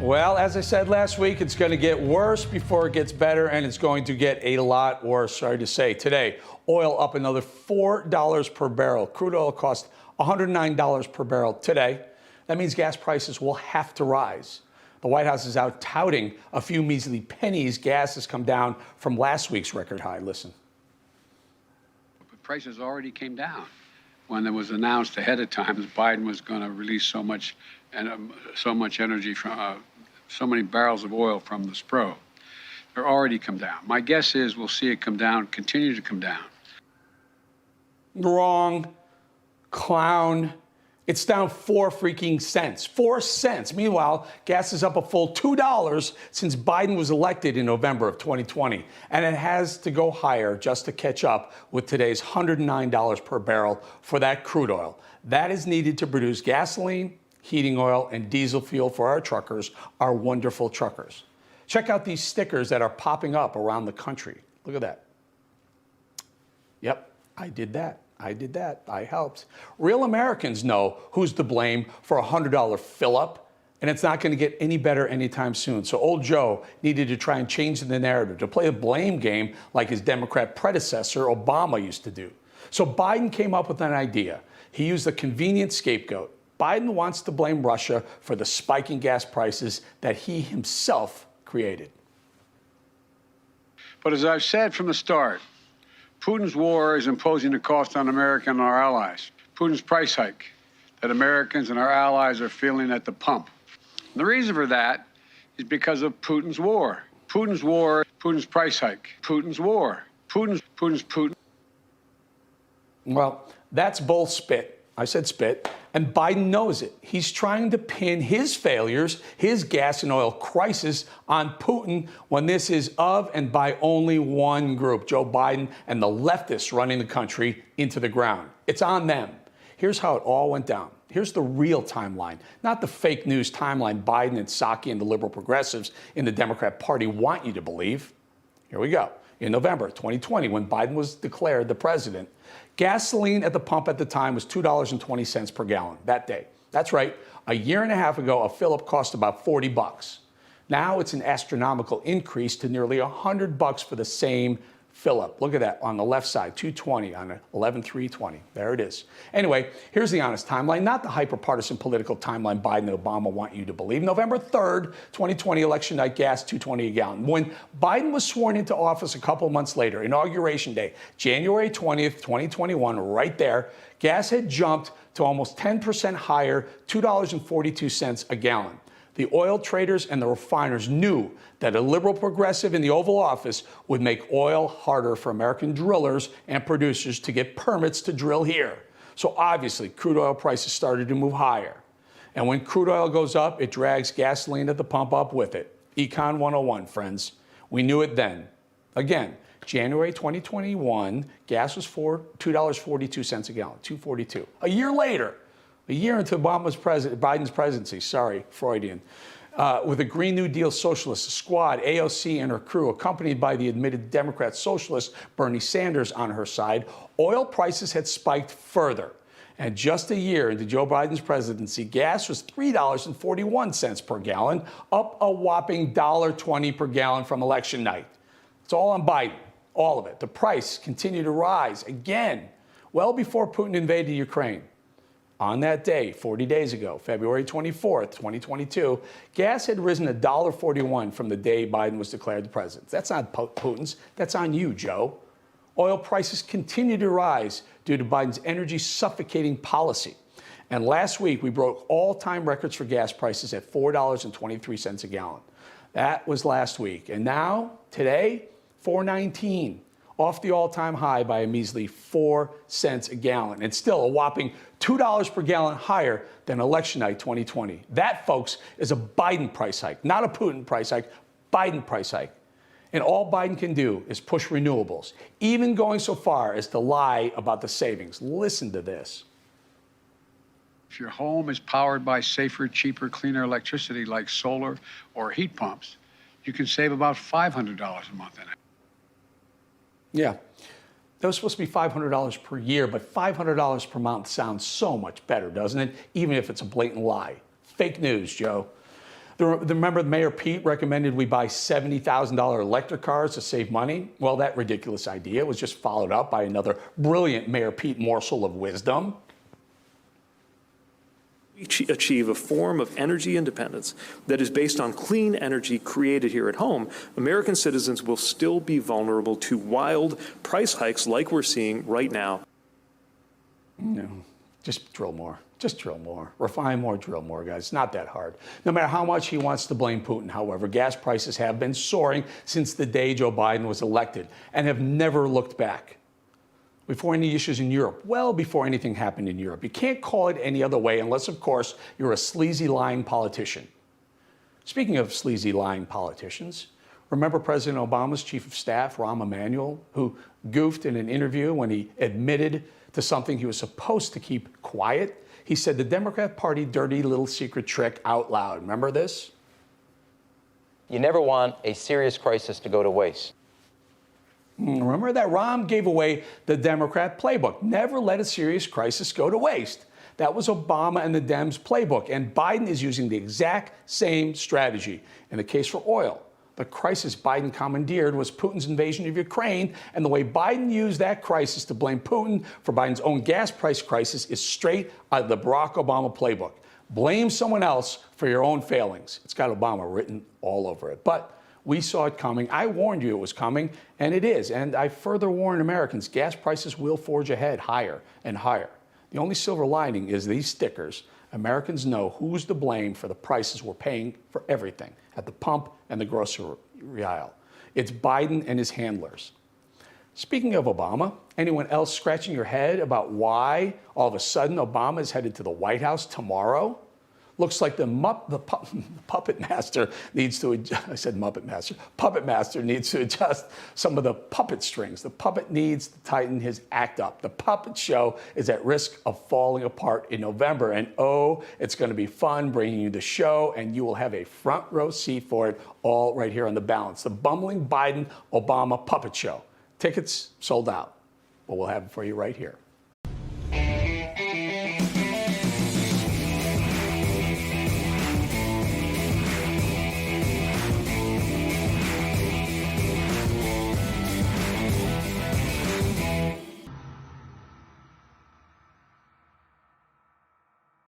Well, as I said last week, it's going to get worse before it gets better, and it's going to get a lot worse, sorry to say. Today, oil up another $4 per barrel. Crude oil cost $109 per barrel today. That means gas prices will have to rise. The White House is out touting a few measly pennies. Gas has come down from last week's record high. Listen. Prices already came down when it was announced ahead of time that Biden was going to release so much energy from so many barrels of oil from the SPRO. They're already come down. My guess is we'll see it come down, continue to come down. Wrong. Clown. It's down 4 freaking cents. 4 cents. Meanwhile, gas is up a full $2 since Biden was elected in November of 2020. And it has to go higher just to catch up with today's $109 per barrel for that crude oil. That is needed to produce gasoline, heating oil, and diesel fuel for our truckers, our wonderful truckers. Check out these stickers that are popping up around the country. Look at that. Yep, I did that. I helped. Real Americans know who's to blame for a $100 fill-up, and it's not going to get any better anytime soon. So old Joe needed to try and change the narrative, to play a blame game like his Democrat predecessor Obama used to do. So Biden came up with an idea. He used a convenient scapegoat. Biden wants to blame Russia for the spiking gas prices that he himself created. But as I've said from the start, Putin's war is imposing a cost on America and our allies. Putin's price hike that Americans and our allies are feeling at the pump. And the reason for that is because of Putin's war. Putin's war, Putin's price hike, Putin's war, Putin. Well, that's bull spit. I said spit, and Biden knows it. He's trying to pin his failures, his gas and oil crisis, on Putin when this is of and by only one group, Joe Biden and the leftists running the country into the ground. It's on them. Here's how it all went down. Here's the real timeline, not the fake news timeline Biden and Psaki and the liberal progressives in the Democrat Party want you to believe. Here we go. In November 2020, when Biden was declared the president, gasoline at the pump at the time was $2.20 per gallon that day. That's right. A year and a half ago, a fill-up cost about $40. Now it's an astronomical increase to nearly $100 for the same fill-up. Look at that on the left side, $2.20 on 11/3/20. There it is. Anyway, here's the honest timeline, not the hyper-partisan political timeline Biden and Obama want you to believe. November 3rd, 2020, election night, gas $2.20 a gallon. When Biden was sworn into office a couple months later, Inauguration Day, January 20th, 2021, right there, gas had jumped to almost 10% higher, $2.42 a gallon. The oil traders and the refiners knew that a liberal progressive in the Oval Office would make oil harder for American drillers and producers to get permits to drill here. So obviously, crude oil prices started to move higher. And when crude oil goes up, it drags gasoline at the pump up with it. Econ 101, friends. We knew it then. Again, January 2021, gas was $2.42 a gallon, $2.42. A year later, a year into Biden's presidency, sorry, Freudian, with a Green New Deal socialist squad, AOC and her crew, accompanied by the admitted Democrat socialist Bernie Sanders on her side, oil prices had spiked further. And just a year into Joe Biden's presidency, gas was $3.41 per gallon, up a whopping $1.20 per gallon from election night. It's all on Biden, all of it. The price continued to rise again, well before Putin invaded Ukraine. On that day, 40 days ago, February 24th, 2022, gas had risen $1.41 from the day Biden was declared the president. That's not Putin's. That's on you, Joe. Oil prices continue to rise due to Biden's energy suffocating policy. And last week, we broke all-time records for gas prices at $4.23 a gallon. That was last week. And now, today, $4.19. Off the all-time high by a measly 4 cents a gallon, and still a whopping $2 per gallon higher than election night 2020. That, folks, is a Biden price hike, not a Putin price hike, Biden price hike. And all Biden can do is push renewables, even going so far as to lie about the savings. Listen to this. If your home is powered by safer, cheaper, cleaner electricity like solar or heat pumps, you can save about $500 a month in it. Yeah, that was supposed to be $500 per year, but $500 per month sounds so much better, doesn't it? Even if it's a blatant lie. Fake news, Joe. Remember Mayor Pete recommended we buy $70,000 electric cars to save money? Well, that ridiculous idea was just followed up by another brilliant Mayor Pete morsel of wisdom. Achieve a form of energy independence that is based on clean energy created here at home, American citizens will still be vulnerable to wild price hikes like we're seeing right now. No, just drill more. Just drill more. Refine more, drill more, guys. It's not that hard. No matter how much he wants to blame Putin, however, gas prices have been soaring since the day Joe Biden was elected and have never looked back. Before any issues in Europe, well before anything happened in Europe. You can't call it any other way unless, of course, you're a sleazy, lying politician. Speaking of sleazy, lying politicians, remember President Obama's chief of staff, Rahm Emanuel, who goofed in an interview when he admitted to something he was supposed to keep quiet? He said the Democrat Party dirty little secret trick out loud. Remember this? You never want a serious crisis to go to waste. Remember that Rahm gave away the Democrat playbook. Never let a serious crisis go to waste. That was Obama and the Dems' playbook, and Biden is using the exact same strategy. In the case for oil, the crisis Biden commandeered was Putin's invasion of Ukraine, and the way Biden used that crisis to blame Putin for Biden's own gas price crisis is straight out of the Barack Obama playbook. Blame someone else for your own failings. It's got Obama written all over it. But we saw it coming. I warned you it was coming, and it is. And I further warn Americans, gas prices will forge ahead higher and higher. The only silver lining is these stickers. Americans know who's to blame for the prices we're paying for everything at the pump and the grocery aisle. It's Biden and his handlers. Speaking of Obama, anyone else scratching your head about why all of a sudden Obama is headed to the White House tomorrow? Looks like the puppet master needs to, I said Muppet Master, puppet master needs to adjust some of the puppet strings. The puppet needs to tighten his act up. The puppet show is at risk of falling apart in November. And oh, it's going to be fun bringing you the show, and you will have a front row seat for it all right here on The Balance. The bumbling Biden-Obama puppet show. Tickets sold out, but we'll have it for you right here.